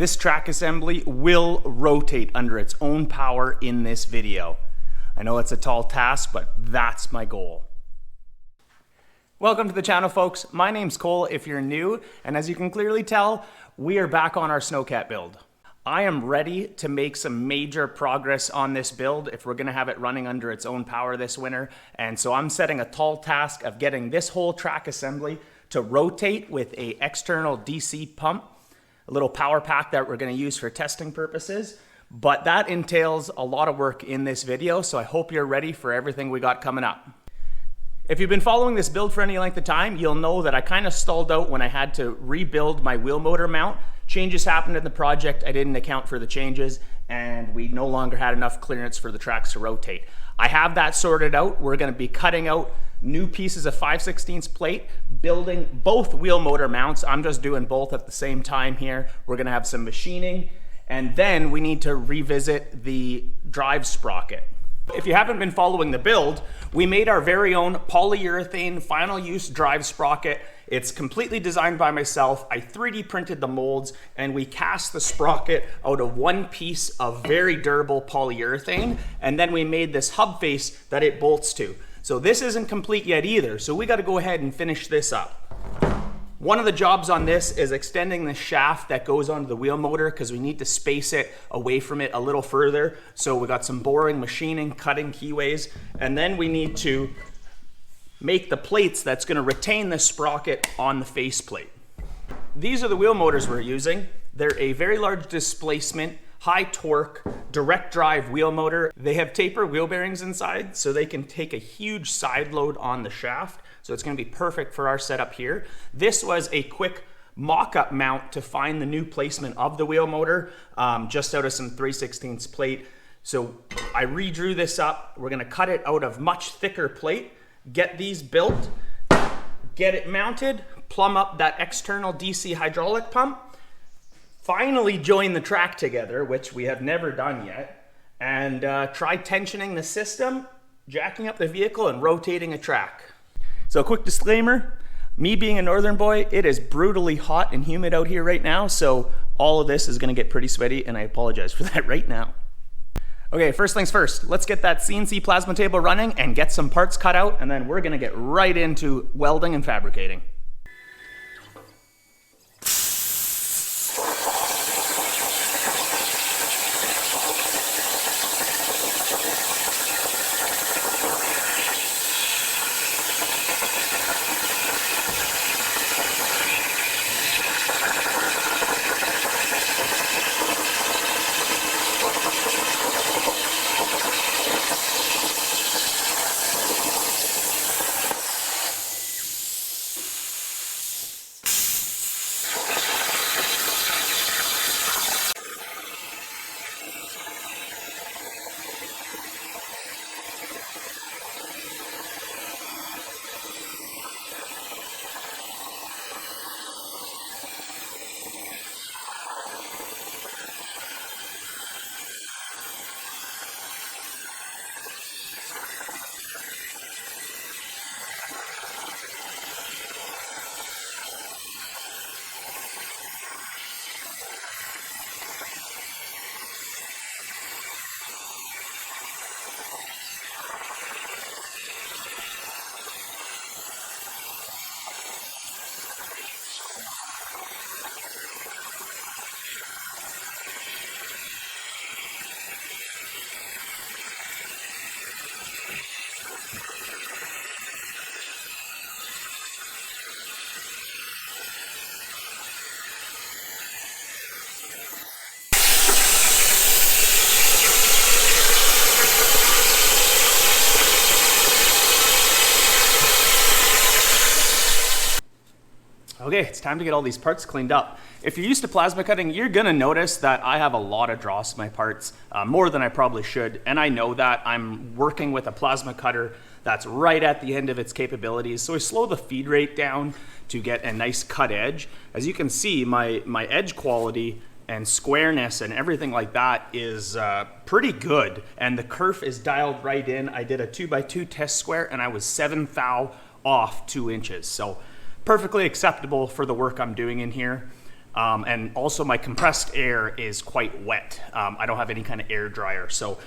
This track assembly will rotate under its own power in this video. I know it's a tall task, but that's my goal. Welcome to the channel, folks. My name's Cole if you're new, and as you can clearly tell, we are back on our Snowcat build. I am ready to make some major progress on this build if we're gonna have it running under its own power this winter. And so I'm setting a tall task of getting this whole track assembly to rotate with an external DC pump, a little power pack that we're gonna use for testing purposes. But that entails a lot of work in this video, so I hope you're ready for everything we got coming up. If you've been following this build for any length of time, you'll know that I kind of stalled out when I had to rebuild my wheel motor mount. Changes happened in the project, I didn't account for the changes, and we no longer had enough clearance for the tracks to rotate. I have that sorted out. We're gonna be cutting out new pieces of 5/16 plate, building both wheel motor mounts. I'm just doing both at the same time here. We're gonna have some machining, and then we need to revisit the drive sprocket. If you haven't been following the build, we made our very own polyurethane final use drive sprocket. It's completely designed by myself. I 3D printed the molds, and we cast the sprocket out of one piece of very durable polyurethane, and then we made this hub face that it bolts to. So this isn't complete yet either, so we gotta go ahead and finish this up. One of the jobs on this is extending the shaft that goes onto the wheel motor because we need to space it away from it a little further. So we got some boring, machining, cutting keyways, and then we need to make the plates that's gonna retain the sprocket on the faceplate. These are the wheel motors we're using. They're a very large displacement, high torque, direct drive wheel motor. They have taper wheel bearings inside, so they can take a huge side load on the shaft. So it's gonna be perfect for our setup here. This was a quick mock-up mount to find the new placement of the wheel motor, just out of some 3/16 plate. So I redrew this up. We're gonna cut it out of much thicker plate, get these built, get it mounted, plumb up that external DC hydraulic pump, finally join the track together, which we have never done yet, and try tensioning the system, jacking up the vehicle, and rotating a track. So a quick disclaimer, me being a northern boy, it is brutally hot and humid out here right now, so all of this is gonna get pretty sweaty, and I apologize for that right now. Okay, first things first, let's get that CNC plasma table running and get some parts cut out, and then we're gonna get right into welding and fabricating. Okay, it's time to get all these parts cleaned up. If you're used to plasma cutting, you're gonna notice that I have a lot of dross in my parts, more than I probably should, and I know that. I'm working with a plasma cutter that's right at the end of its capabilities, so I slow the feed rate down to get a nice cut edge. As you can see, my edge quality and squareness and everything like that is pretty good, and the kerf is dialed right in. I did a 2x2 test square, and I was 7 thou off 2 inches, so perfectly acceptable for the work I'm doing in here. And also my compressed air is quite wet. I don't have any kind of air dryer. So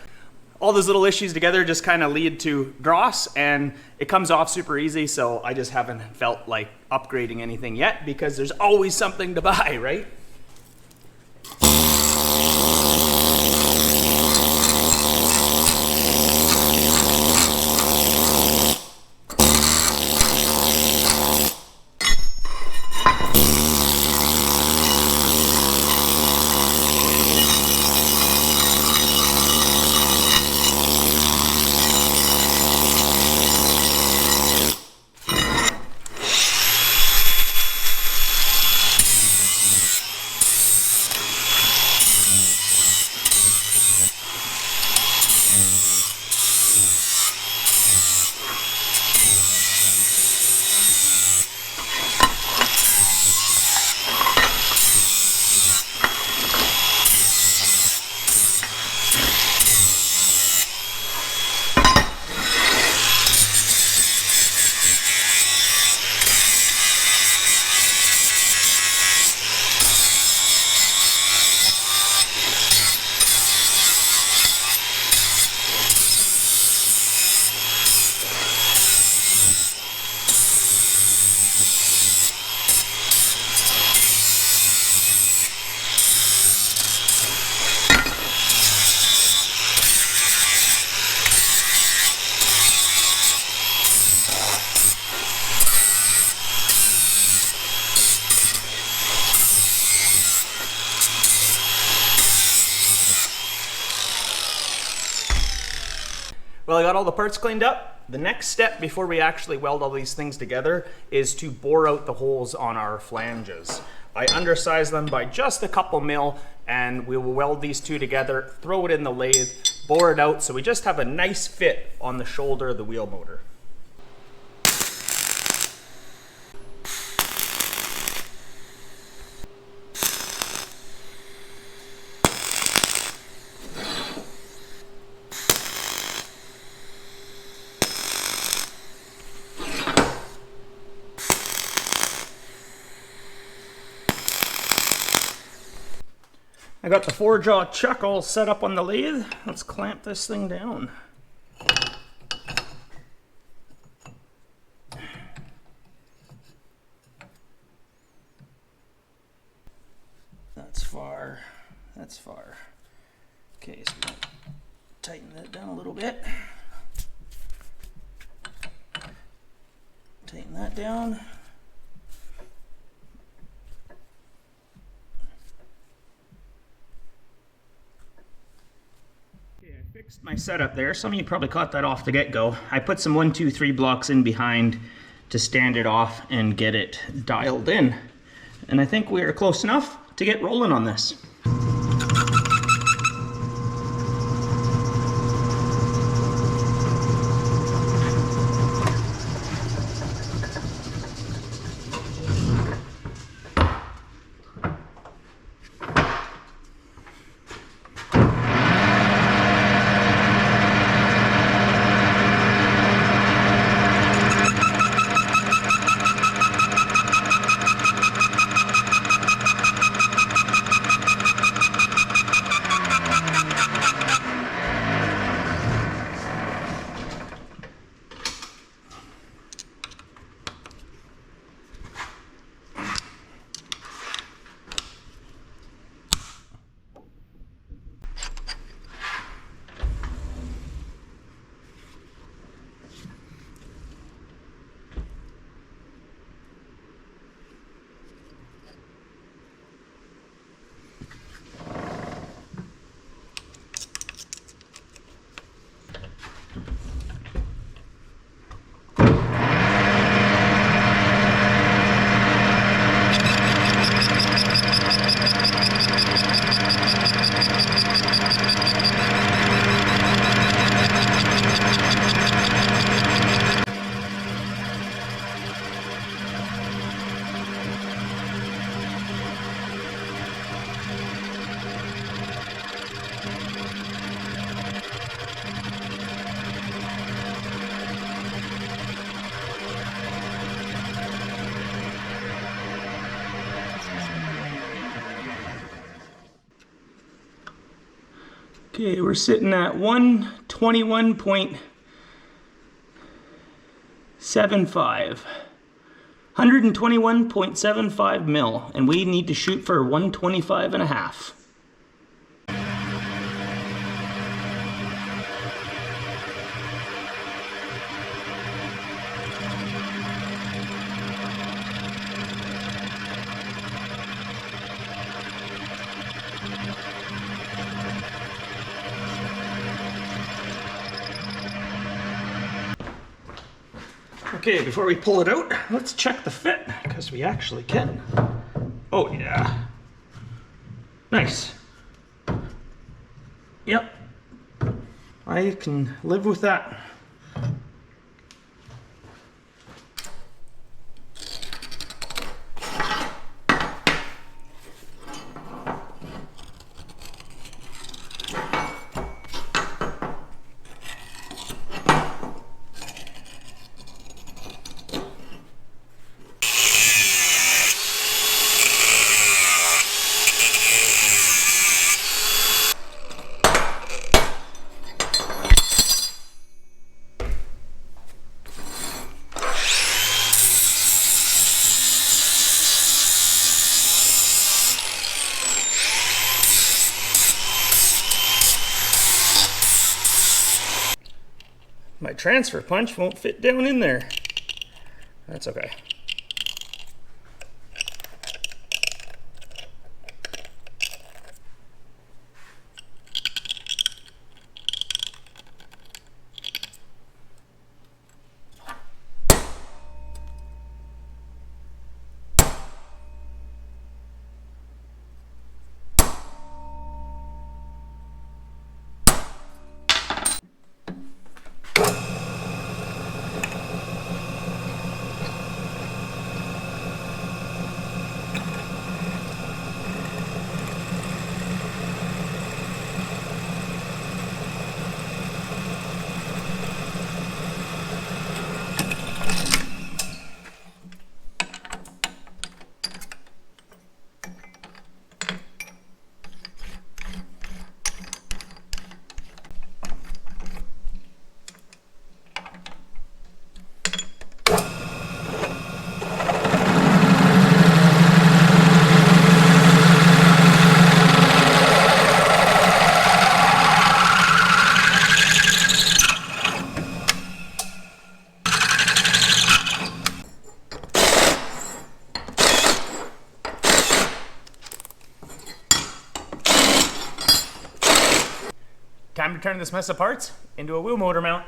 all those little issues together just kind of lead to dross, and it comes off super easy. So I just haven't felt like upgrading anything yet because there's always something to buy, right? Well, I got all the parts cleaned up. The next step before we actually weld all these things together is to bore out the holes on our flanges. I undersize them by just a couple mil, and we will weld these two together, throw it in the lathe, bore it out, so we just have a nice fit on the shoulder of the wheel motor. I got the 4-jaw chuck all set up on the lathe. Let's clamp this thing down. That's far. That's far. Okay, so we'll tighten that down a little bit. Tighten that down. Fixed my setup there. Some of you probably caught that off the get-go. I put some 1, 2, 3 blocks in behind to stand it off and get it dialed in. And I think we are close enough to get rolling on this. Okay, we're sitting at 121.75. 121.75 mil, and we need to shoot for 125.5. Okay, before we pull it out, let's check the fit, because we actually can. Oh yeah. Nice. Yep. I can live with that. My transfer punch won't fit down in there. That's okay. Time to turn this mess of parts into a wheel motor mount.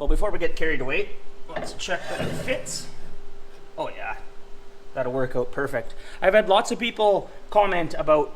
Well, before we get carried away, let's check that it fits. Oh yeah, that'll work out perfect. I've had lots of people comment about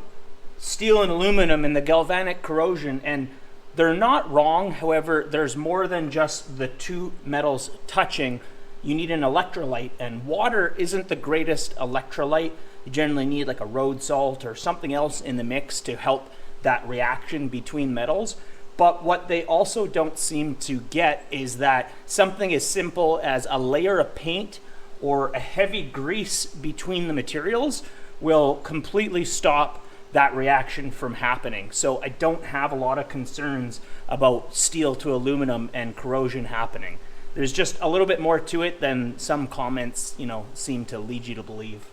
steel and aluminum and the galvanic corrosion, and they're not wrong. However, there's more than just the two metals touching. You need an electrolyte, and water isn't the greatest electrolyte. You generally need like a road salt or something else in the mix to help that reaction between metals. But what they also don't seem to get is that something as simple as a layer of paint or a heavy grease between the materials will completely stop that reaction from happening. So I don't have a lot of concerns about steel to aluminum and corrosion happening. There's just a little bit more to it than some comments, seem to lead you to believe.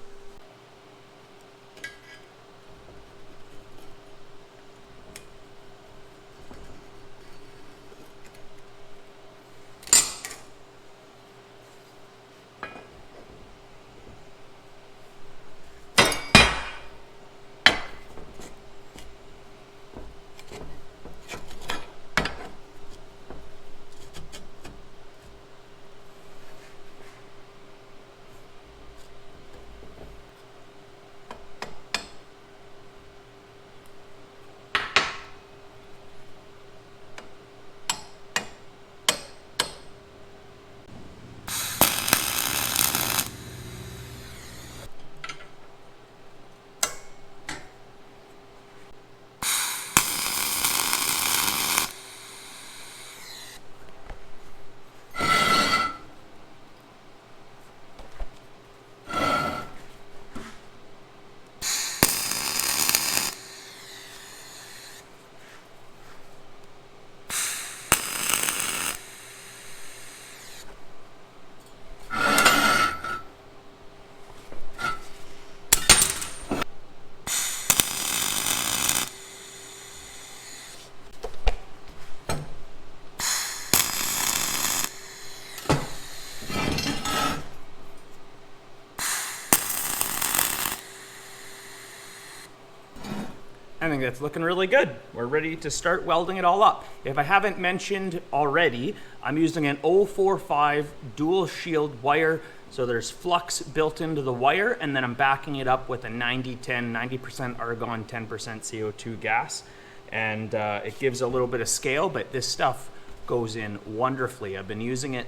I think that's looking really good. We're ready to start welding it all up. If I haven't mentioned already, I'm using an 045 dual shield wire. So there's flux built into the wire, and then I'm backing it up with a 90-10, 90% argon, 10% CO2 gas. And it gives a little bit of scale, but this stuff goes in wonderfully. I've been using it.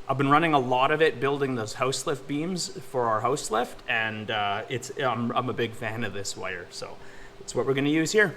I've been running a lot of it building those house lift beams for our house lift, and I'm a big fan of this wire. So it's what we're going to use here.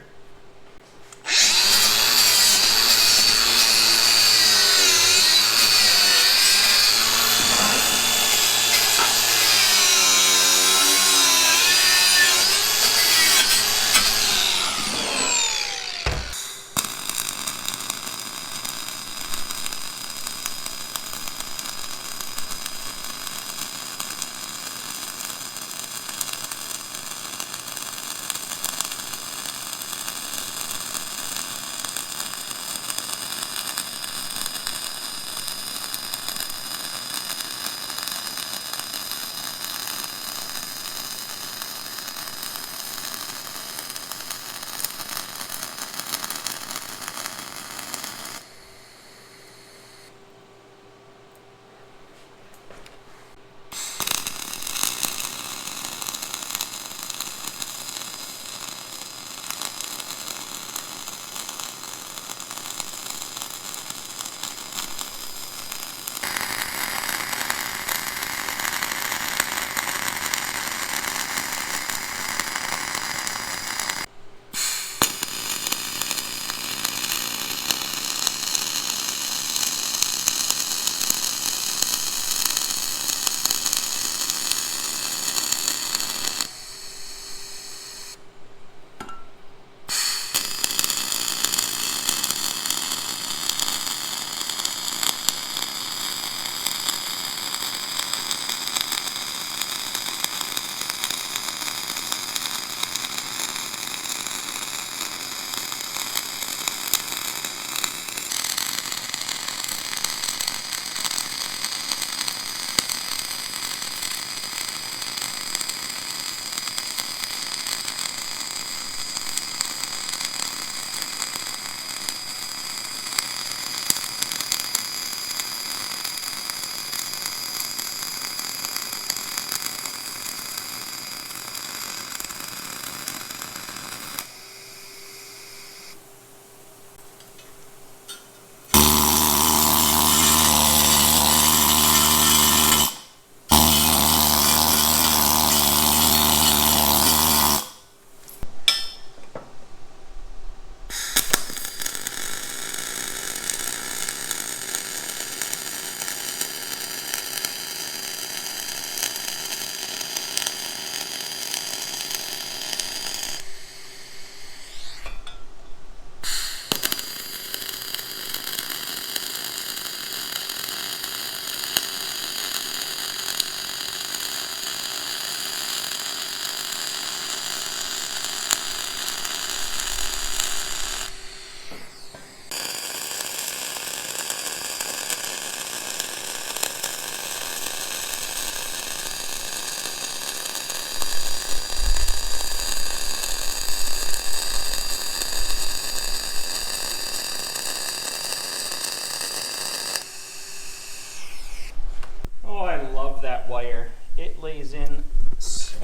it lays in so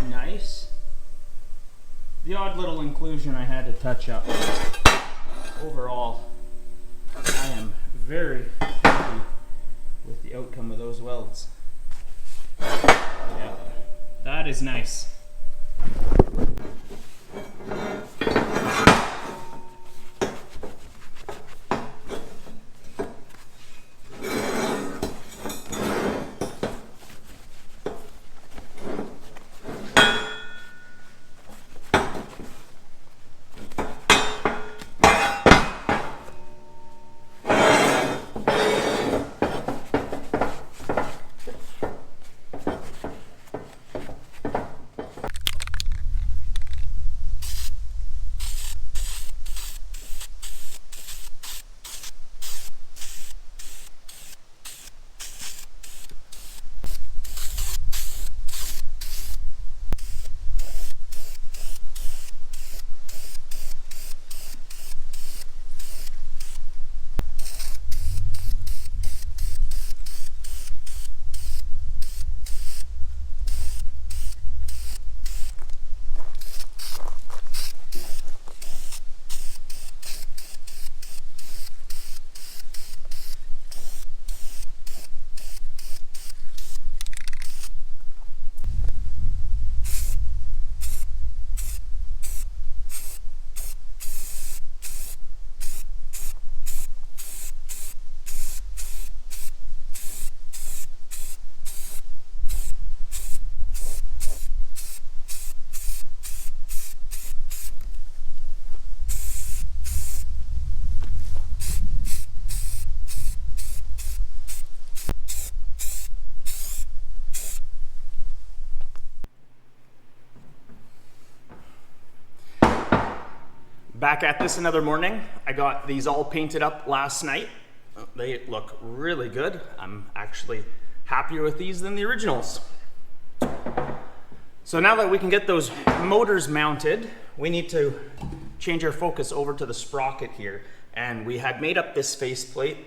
nice. The odd little inclusion I had to touch up. Overall, I am very happy with the outcome of those welds. Yeah, that is nice. Back at this another morning. I got these all painted up last night. They look really good. I'm actually happier with these than the originals. So now that we can get those motors mounted, we need to change our focus over to the sprocket here. And we had made up this faceplate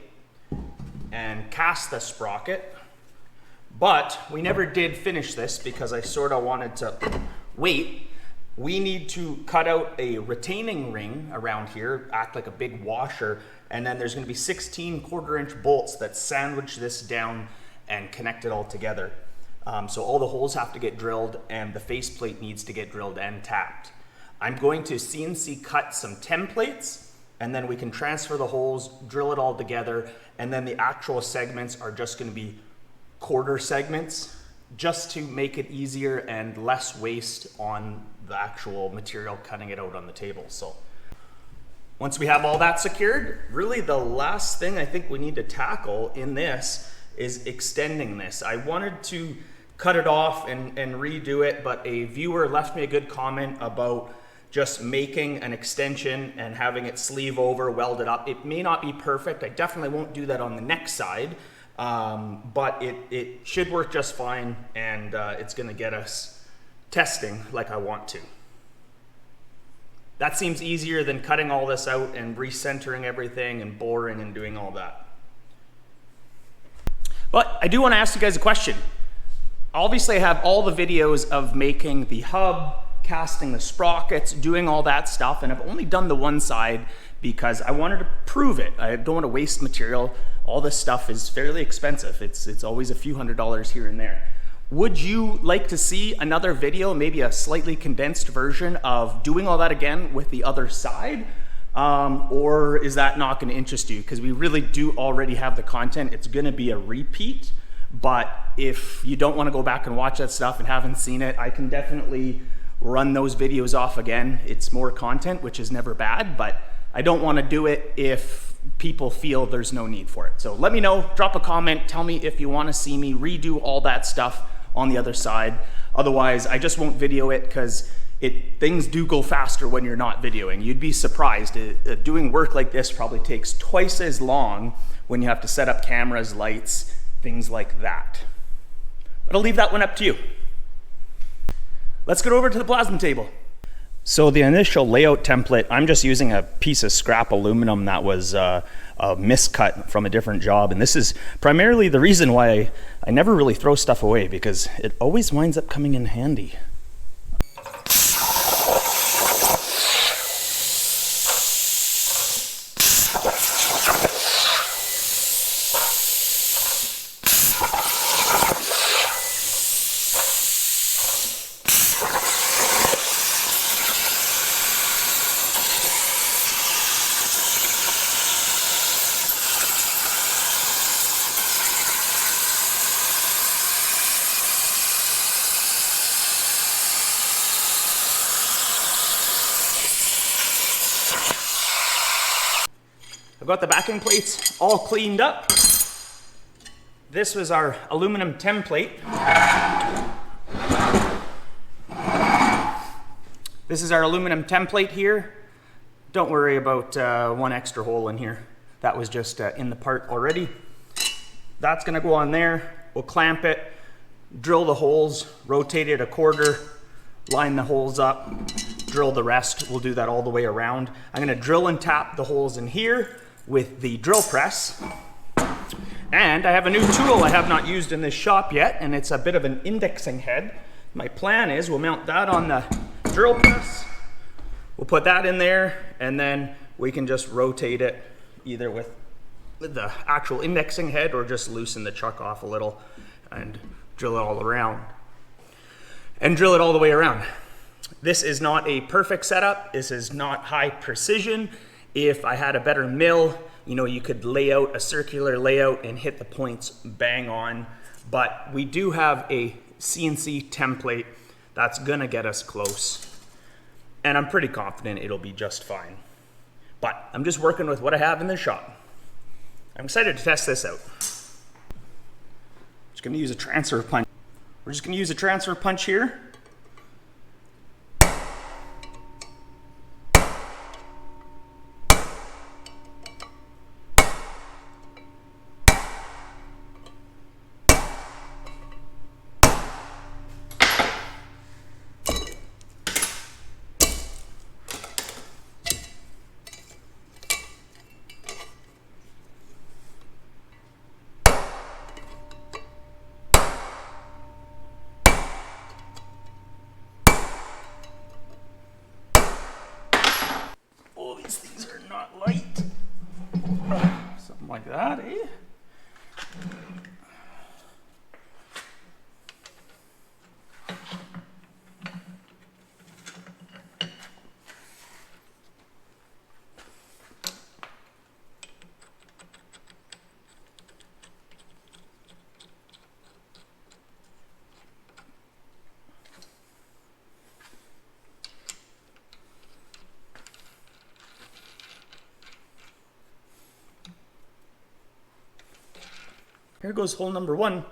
and cast the sprocket, but we never did finish this because I sort of wanted to wait. We need to cut out a retaining ring around here, act like a big washer, and then there's going to be 16 1/4-inch bolts that sandwich this down and connect it all together. So all the holes have to get drilled and the faceplate needs to get drilled and tapped. I'm going to CNC cut some templates and then we can transfer the holes, drill it all together, and then the actual segments are just going to be 1/4 segments just to make it easier and less waste on the actual material cutting it out on the table. So once we have all that secured, really the last thing I think we need to tackle in this is extending this. I wanted to cut it off and redo it, but a viewer left me a good comment about just making an extension and having it sleeve over, welded up. It may not be perfect. I definitely won't do that on the next side, but it should work just fine, and it's gonna get us testing like I want to. That seems easier than cutting all this out and recentering everything and boring and doing all that. But I do want to ask you guys a question. Obviously I have all the videos of making the hub, casting the sprockets, doing all that stuff, and I've only done the one side because I wanted to prove it. I don't want to waste material. All this stuff is fairly expensive. It's always a few $100s here and there. Would you like to see another video, maybe a slightly condensed version of doing all that again with the other side? Or is that not going to interest you? Because we really do already have the content. It's going to be a repeat, but if you don't want to go back and watch that stuff and haven't seen it, I can definitely run those videos off again. It's more content, which is never bad, but I don't want to do it if people feel there's no need for it. So let me know, drop a comment, tell me if you want to see me redo all that stuff on the other side. Otherwise, I just won't video it because things do go faster when you're not videoing. You'd be surprised. Doing work like this probably takes twice as long when you have to set up cameras, lights, things like that. But I'll leave that one up to you. Let's get over to the plasma table. So the initial layout template, I'm just using a piece of scrap aluminum that was a a miscut from a different job. And this is primarily the reason why I never really throw stuff away, because it always winds up coming in handy. I've got the backing plates all cleaned up. This was our aluminum template. This is our aluminum template here. Don't worry about one extra hole in here. That was just in the part already. That's gonna go on there. We'll clamp it, drill the holes, rotate it a quarter, line the holes up, drill the rest. We'll do that all the way around. I'm gonna drill and tap the holes in here with the drill press. And I have a new tool I have not used in this shop yet, and it's a bit of an indexing head. My plan is we'll mount that on the drill press. We'll put that in there, and then we can just rotate it either with the actual indexing head or just loosen the chuck off a little and drill it all around. And drill it all the way around. This is not a perfect setup. This is not high precision. If I had a better mill, you know, you could lay out a circular layout and hit the points bang on. But we do have a CNC template that's gonna get us close. And I'm pretty confident it'll be just fine. But I'm just working with what I have in the shop. I'm excited to test this out. Just gonna use a transfer punch. We're just gonna use a transfer punch here. These things are not light. Something like that, eh? Here goes hole number one.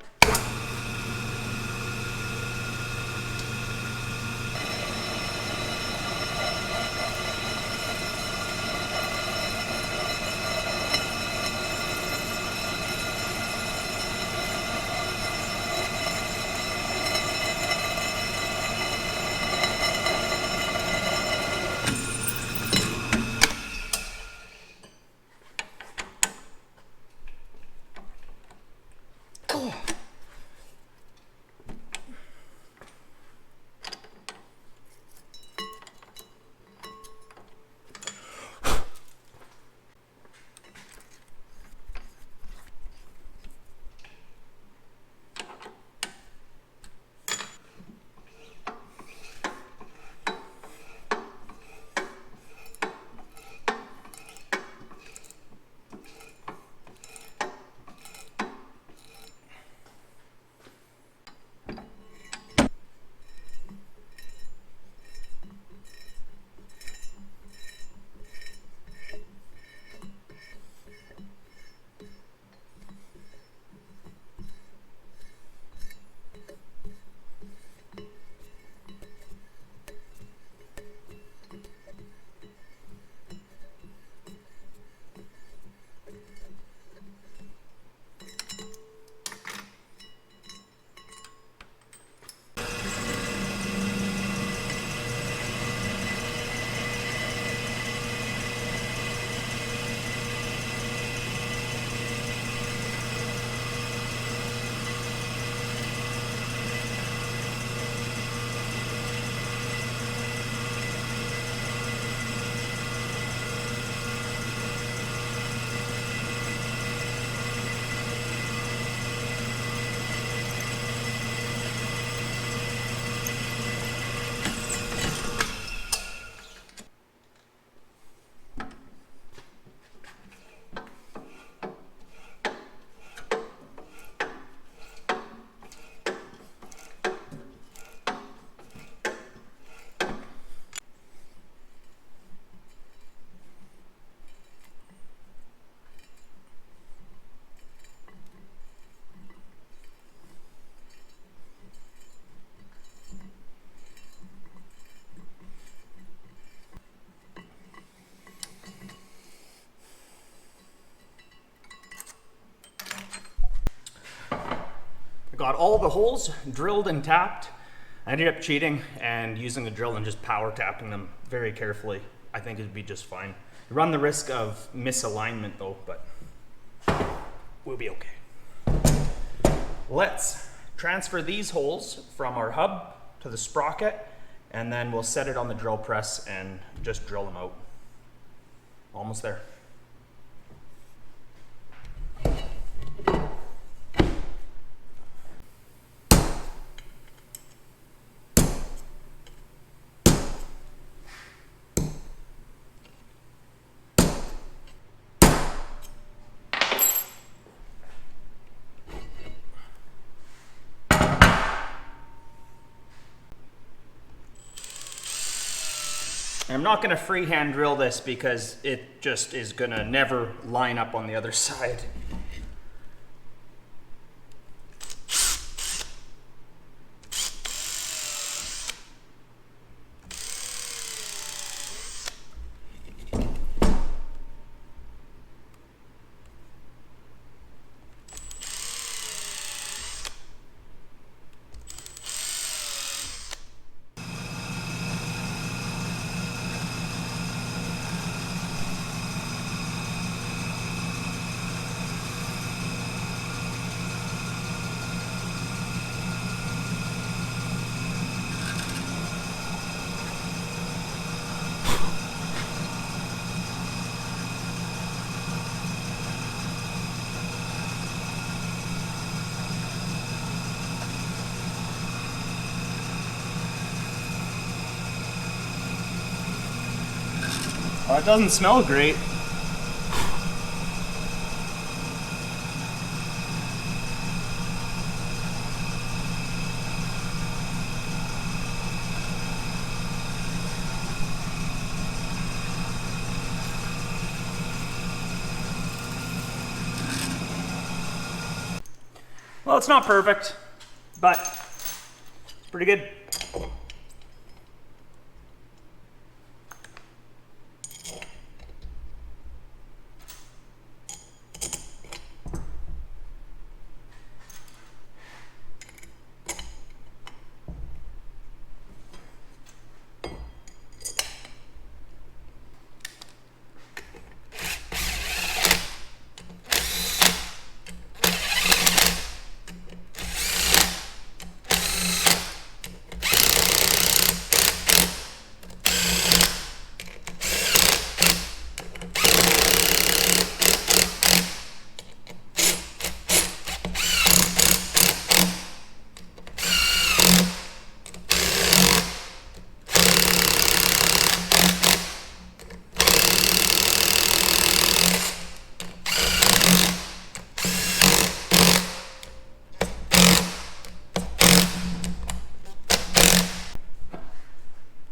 all the holes drilled and tapped. I ended up cheating and using the drill and just power tapping them very carefully. I think it'd be just fine. You run the risk of misalignment though, but we'll be okay. Let's transfer these holes from our hub to the sprocket, and then we'll set it on the drill press and just drill them out. Almost there. I'm not going to freehand drill this because it just is going to never line up on the other side. Well, it doesn't smell great. Well, it's not perfect, but it's pretty good.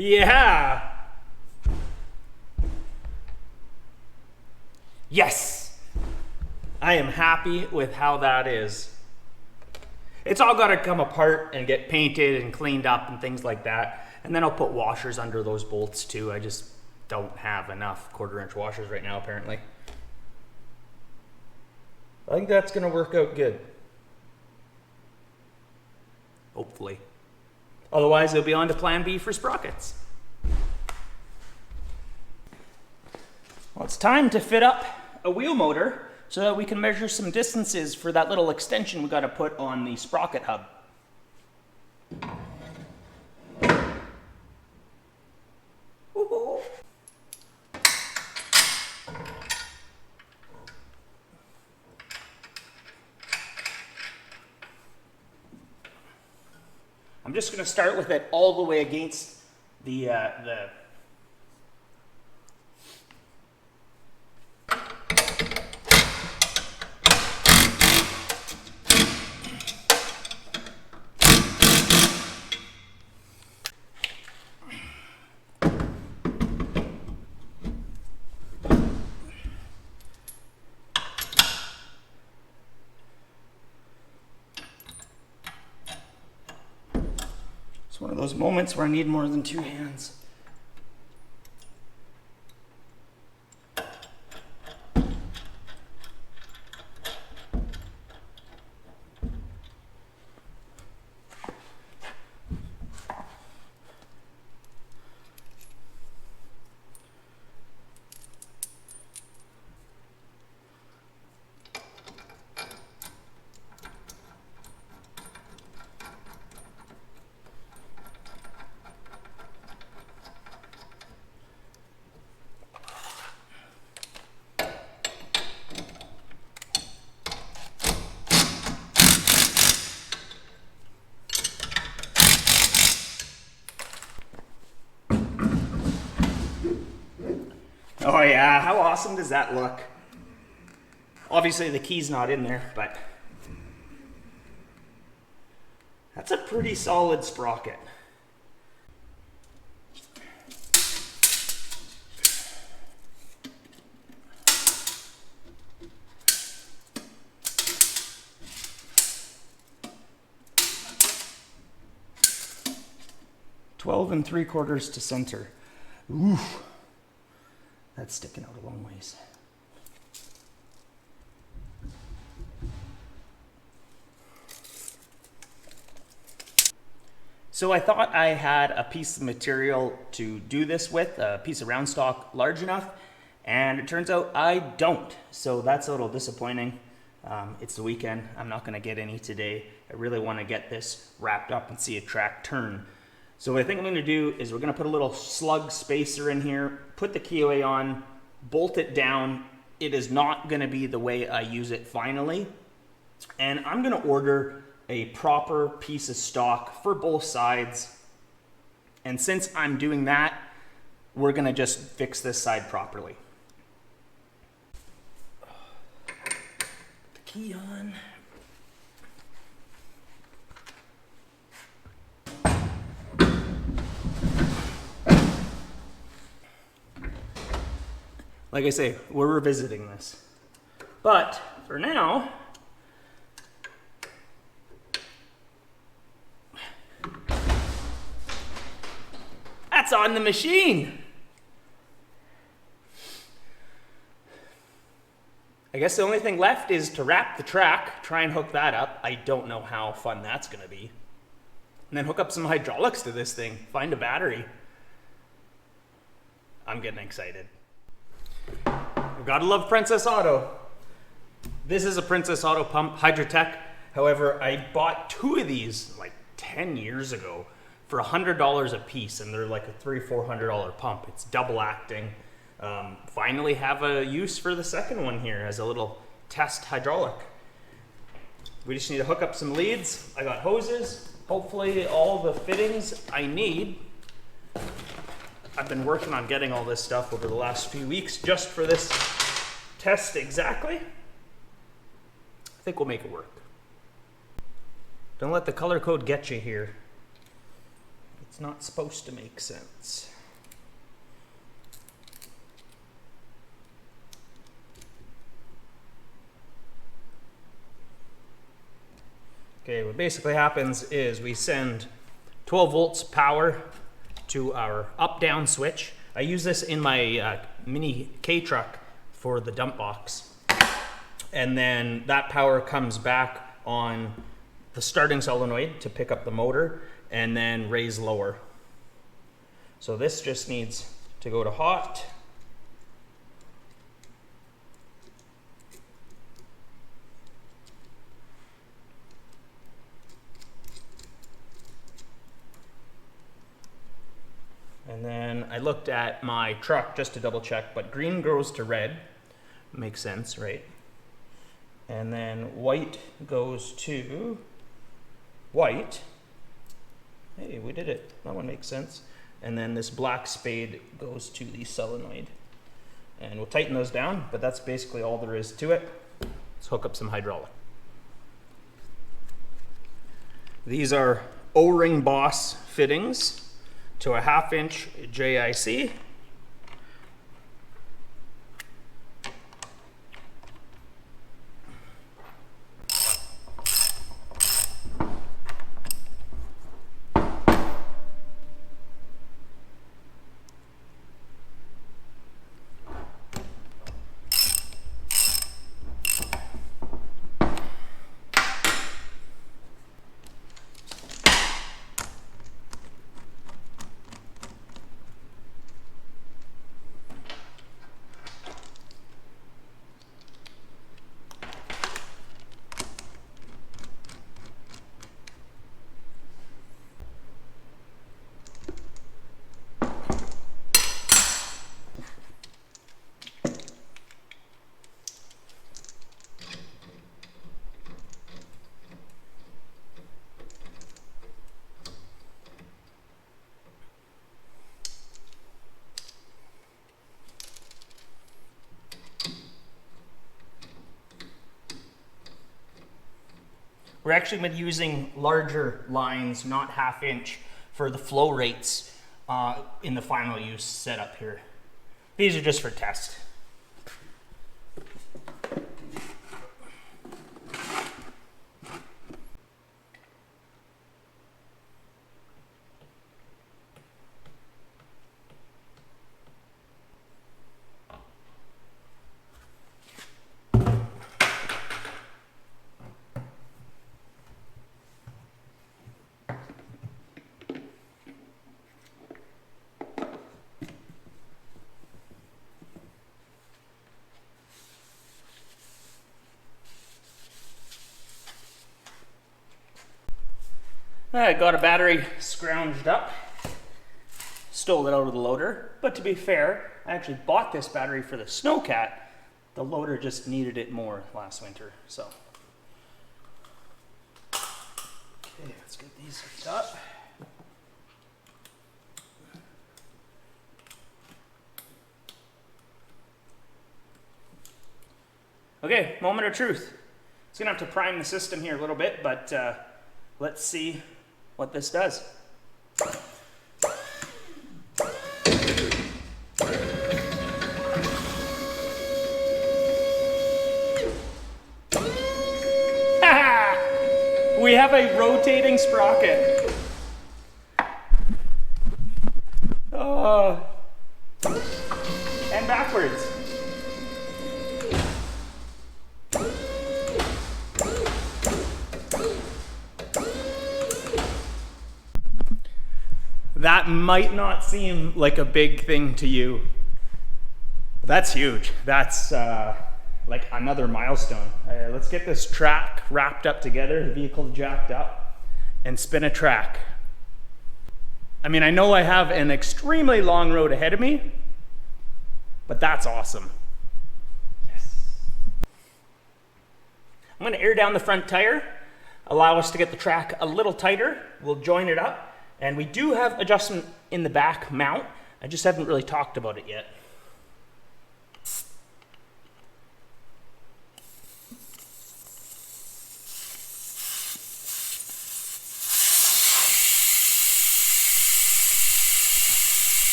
Yeah! Yes! I am happy with how that is. It's all got to come apart and get painted and cleaned up and things like that. And then I'll put washers under those bolts too. I just don't have enough 1/4-inch washers right now, apparently. I think that's going to work out good. Hopefully. Otherwise, it'll be on to plan B for sprockets. Well, it's time to fit up a wheel motor so that we can measure some distances for that little extension we got to put on the sprocket hub. Woo-hoo. I'm just going to start with it all the way against the It's one of those moments where I need more than 2 hands. Oh yeah, how awesome does that look? Obviously the key's not in there, but that's a pretty solid sprocket. $12 3/4 to center. Ooh, that's sticking out a long ways. So I thought I had a piece of material to do this with, a piece of round stock large enough, and it turns out I don't. So that's a little disappointing. It's the weekend, I'm not gonna get any today. I really wanna get this wrapped up and see a track turn. So what I think I'm gonna do is we're gonna put a little slug spacer in here, put the keyway on, bolt it down. It is not gonna be the way I use it finally. And I'm gonna order a proper piece of stock for both sides. And since I'm doing that, we're gonna just fix this side properly. Put the key on. Like I say, we're revisiting this. But for now, that's on the machine. I guess the only thing left is to wrap the track, try and hook that up. I don't know how fun that's gonna be. And then hook up some hydraulics to this thing, find a battery. I'm getting excited. Gotta love Princess Auto. This is a Princess Auto pump, Hydrotech. However, I bought 2 of these like 10 years ago for $100 a piece, and they're like a $300 or $400 pump. It's double acting. Finally have a use for the second one here as a little test hydraulic. We just need to hook up some leads. I got hoses, hopefully all the fittings I need. I've been working on getting all this stuff over the last few weeks just for this test exactly. I think we'll make it work. Don't let the color code get you here. It's not supposed to make sense. Okay, what basically happens is we send 12 volts power to our up-down switch. I use this in my mini K-truck for the dump box. And then that power comes back on the starting solenoid to pick up the motor and then raise lower. So this just needs to go to hot. And then I looked at my truck just to double check, but green goes to red. Makes sense, right? And then white goes to white. Hey, we did it. That one makes sense. And then this black spade goes to the solenoid. And we'll tighten those down, but that's basically all there is to it. Let's hook up some hydraulic. These are O-ring Boss fittings to a 1/2 inch JIC. We're actually been using larger lines, not 1/2 inch, for the flow rates in the final use setup here. These are just for test. I got a battery scrounged up, stole it out of the loader, but to be fair, I actually bought this battery for the Snowcat. The loader just needed it more last winter, so. Okay, let's get these hooked up. Okay, moment of truth. It's gonna have to prime the system here a little bit, but let's see what this does. We have a rotating sprocket. Oh. And backwards. That might not seem like a big thing to you, but that's huge. That's like another milestone. Let's get this track wrapped up together, the vehicle jacked up, and spin a track. I mean, I know I have an extremely long road ahead of me, but that's awesome. Yes. I'm gonna air down the front tire, allow us to get the track a little tighter. We'll join it up. And we do have adjustment in the back mount. I just haven't really talked about it yet.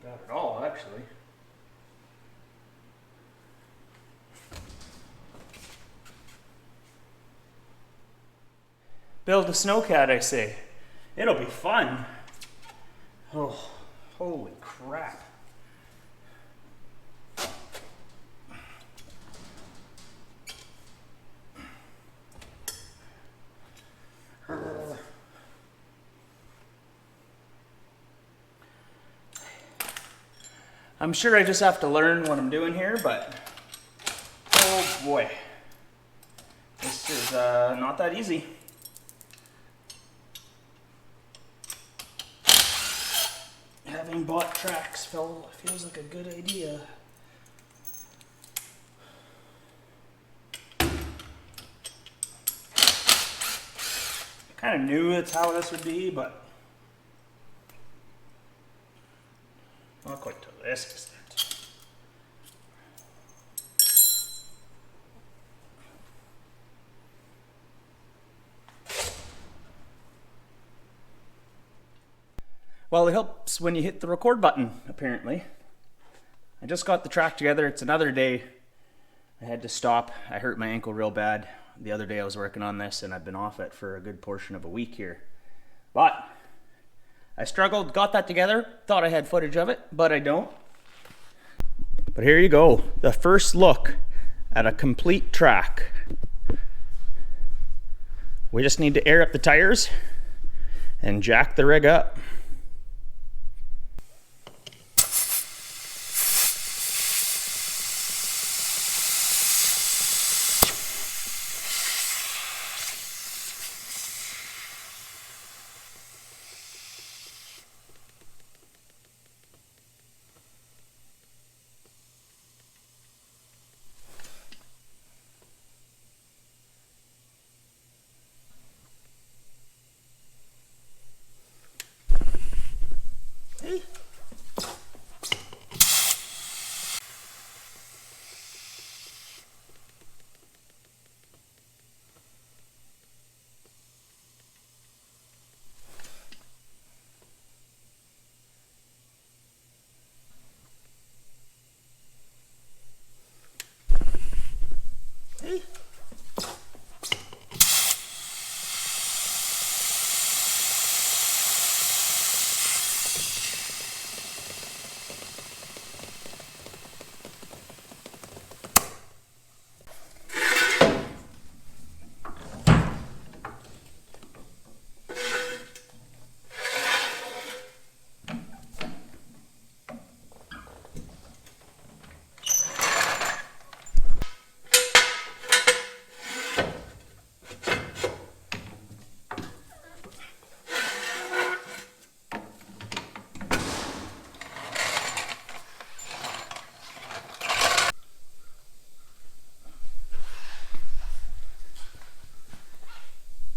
Not at all, actually. Build a Snowcat, I say. It'll be fun. Oh, holy crap. I'm sure I just have to learn what I'm doing here, but oh boy, this is not that easy. Having bought tracks feels like a good idea. I kind of knew that's how this would be, but not quite to this extent. Well, it helps when you hit the record button, apparently. I just got the track together. It's another day. I had to stop. I hurt my ankle real bad the other day I was working on this, and I've been off it for a good portion of a week here. But I struggled, got that together, thought I had footage of it, but I don't. But here you go, the first look at a complete track. We just need to air up the tires and jack the rig up.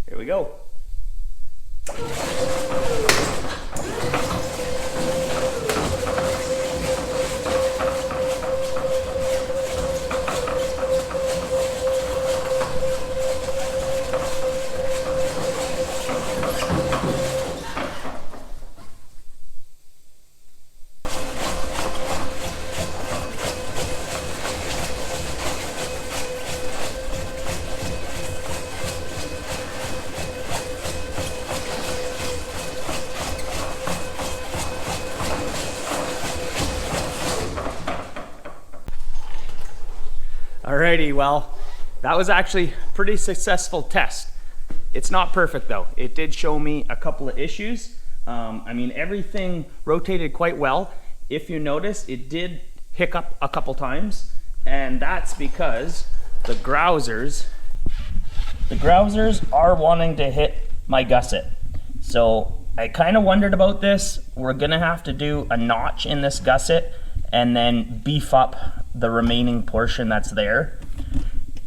Here we go. Alrighty, well, that was actually a pretty successful test. It's not perfect though. It did show me a couple of issues. I mean, everything rotated quite well. If you notice, it did hiccup a couple times, and that's because the grousers are wanting to hit my gusset. So I kind of wondered about this. We're gonna have to do a notch in this gusset and then beef up the remaining portion that's there.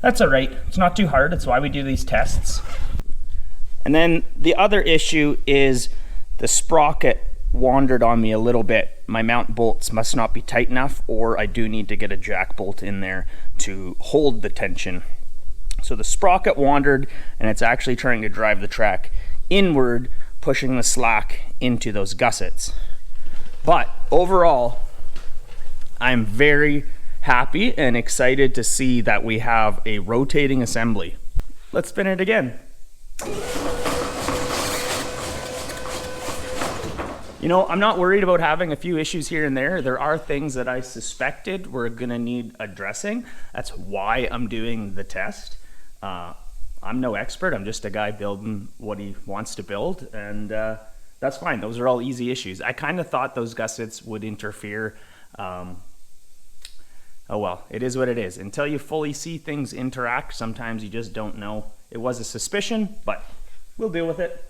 That's all right, it's not too hard, it's why we do these tests. And then the other issue is the sprocket wandered on me a little bit. My mount bolts must not be tight enough, or I do need to get a jack bolt in there to hold the tension. So the sprocket wandered, and it's actually trying to drive the track inward, pushing the slack into those gussets. But overall, I'm very happy and excited to see that we have a rotating assembly. Let's spin it again. You know, I'm not worried about having a few issues here and there. There are things that I suspected were gonna need addressing. That's why I'm doing the test. I'm no expert, I'm just a guy building what he wants to build, and that's fine. Those are all easy issues. I kind of thought those gussets would interfere. Oh well, it is what it is. Until you fully see things interact, sometimes you just don't know. It was a suspicion, but we'll deal with it.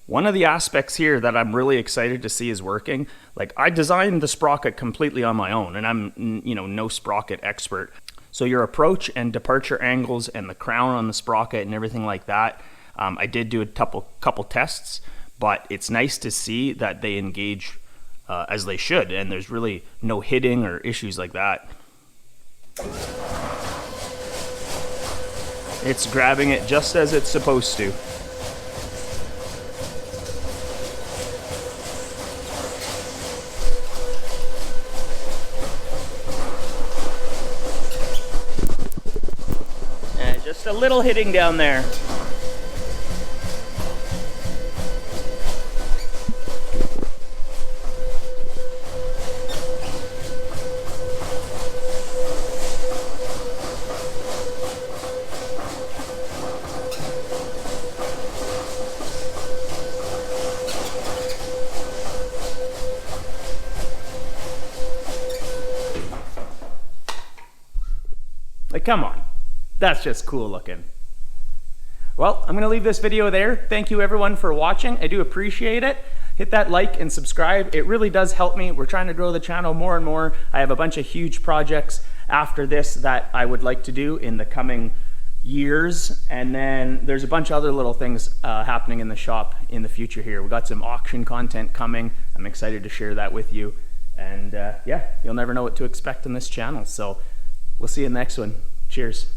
One of the aspects here that I'm really excited to see is working. Like, I designed the sprocket completely on my own, and I'm, you know, no sprocket expert. So your approach and departure angles and the crown on the sprocket and everything like that, I did do a couple tests, but it's nice to see that they engage as they should, and there's really no hitting or issues like that. It's grabbing it just as it's supposed to. And just a little hitting down there. Like, come on, that's just cool looking. Well, I'm gonna leave this video there. Thank you everyone for watching. I do appreciate it. Hit that like and subscribe. It really does help me. We're trying to grow the channel more and more. I have a bunch of huge projects after this that I would like to do in the coming years. And then there's a bunch of other little things happening in the shop in the future here. We got some auction content coming. I'm excited to share that with you. And yeah, you'll never know what to expect on this channel. So we'll see you in the next one. Cheers.